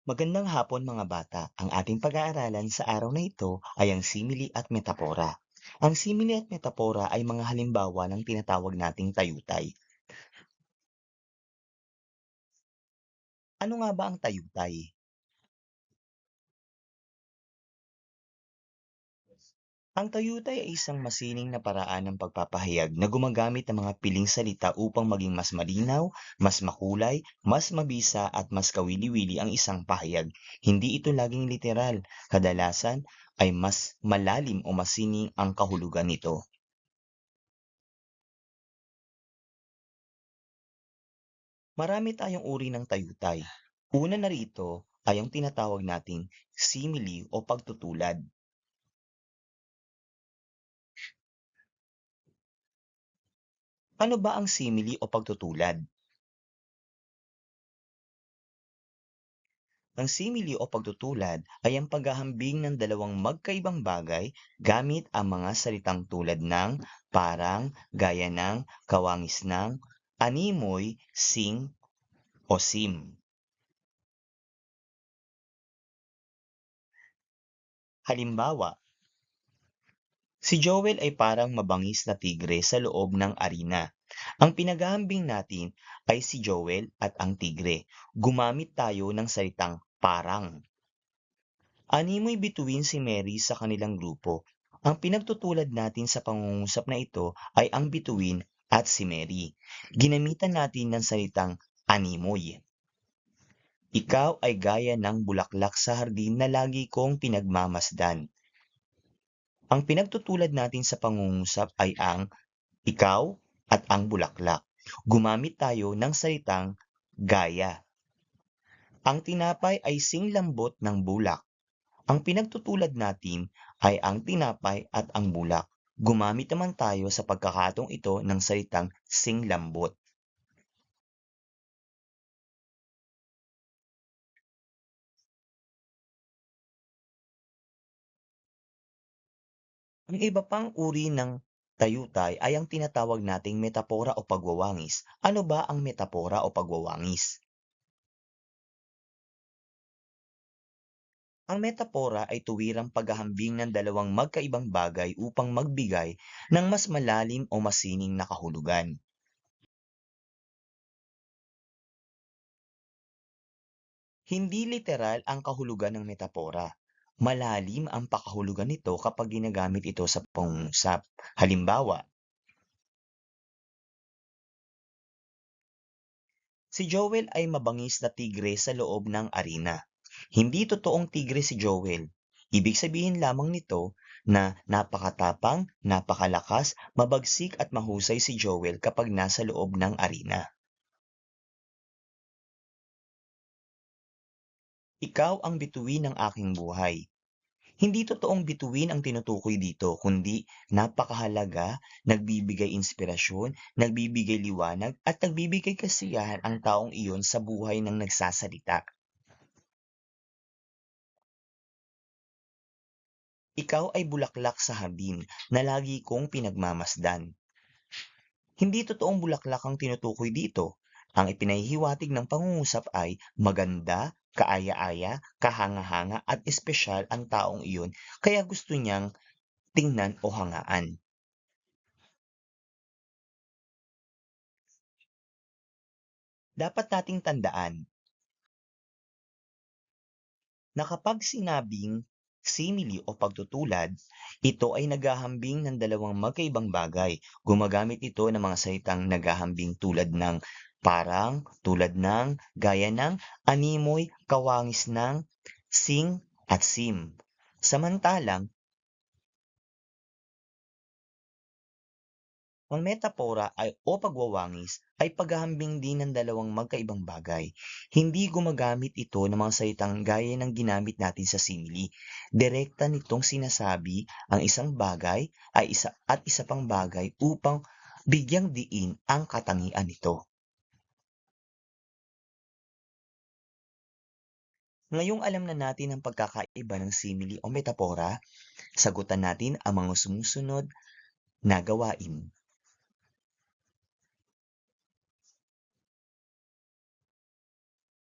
Magandang hapon mga bata. Ang ating pag-aaralan sa araw na ito ay ang simili at metapora. Ang simili at metapora ay mga halimbawa ng tinatawag nating tayutay. Ano nga ba ang tayutay? Ang tayutay ay isang masining na paraan ng pagpapahayag na gumagamit ng mga piling salita upang maging mas malinaw, mas makulay, mas mabisa at mas kawili-wili ang isang pahayag. Hindi ito laging literal. Kadalasan ay mas malalim o masining ang kahulugan nito. Marami tayong uri ng tayutay. Una na rito ay ang tinatawag nating simile o pagtutulad. Ano ba ang simile o pagtutulad? Ang simile o pagtutulad ay ang paghahambing ng dalawang magkaibang bagay gamit ang mga salitang tulad ng parang, gaya ng, kawangis ng, animoy, sing o sim. Halimbawa, si Joel ay parang mabangis na tigre sa loob ng arena. Ang pinaghahambing natin ay si Joel at ang tigre. Gumamit tayo ng salitang parang. Animoy bituin si Mary sa kanilang grupo. Ang pinagtutulad natin sa pangungusap na ito ay ang bituin at si Mary. Ginamitan natin ng salitang animoy. Ikaw ay gaya ng bulaklak sa hardin na lagi kong pinagmamasdan. Ang pinagtutulad natin sa pangungusap ay ang ikaw at ang bulaklak. Gumamit tayo ng salitang gaya. Ang tinapay ay singlambot ng bulak. Ang pinagtutulad natin ay ang tinapay at ang bulak. Gumamit naman tayo sa pagkakatong ito ng salitang singlambot. Ang iba pang uri ng tayutay ay ang tinatawag nating metapora o pagwawangis. Ano ba ang metapora o pagwawangis? Ang metapora ay tuwirang paghahambing ng dalawang magkaibang bagay upang magbigay ng mas malalim o masining na kahulugan. Hindi literal ang kahulugan ng metapora. Malalim ang pakahulugan nito kapag ginagamit ito sa pangungusap. Halimbawa, si Joel ay mabangis na tigre sa loob ng arena. Hindi totoong tigre si Joel. Ibig sabihin lamang nito na napakatapang, napakalakas, mabagsik at mahusay si Joel kapag nasa loob ng arena. Ikaw ang bituin ng aking buhay. Hindi totoong bituin ang tinutukoy dito, kundi napakahalaga, nagbibigay inspirasyon, nagbibigay liwanag, at nagbibigay kasiyahan ang taong iyon sa buhay ng nagsasalita. Ikaw ay bulaklak sa hardin na lagi kong pinagmamasdan. Hindi totoong bulaklak ang tinutukoy dito. Ang ipinahihiwatig ng pangungusap ay maganda, kaaya-aya, kahanga-hanga at espesyal ang taong iyon kaya gusto niyang tingnan o hangaan. Dapat nating tandaan na kapag sinabing simile o pagtutulad, ito ay naghahambing ng dalawang magkaibang bagay. Gumagamit ito ng mga salitang naghahambing tulad ng parang, tulad ng, gaya ng, animoy, kawangis ng, sing at sim. Samantalang, ang metapora ay o pagwawangis ay paghahambing din ng dalawang magkaibang bagay. Hindi gumagamit ito ng mga salitang gaya ng ginamit natin sa simile. Direkta nitong sinasabi ang isang bagay ay isa pang bagay upang bigyang diin ang katangian nito. Ngayong alam na natin ang pagkakaiba ng simile o metapora, sagutan natin ang mga sumusunod na gawain.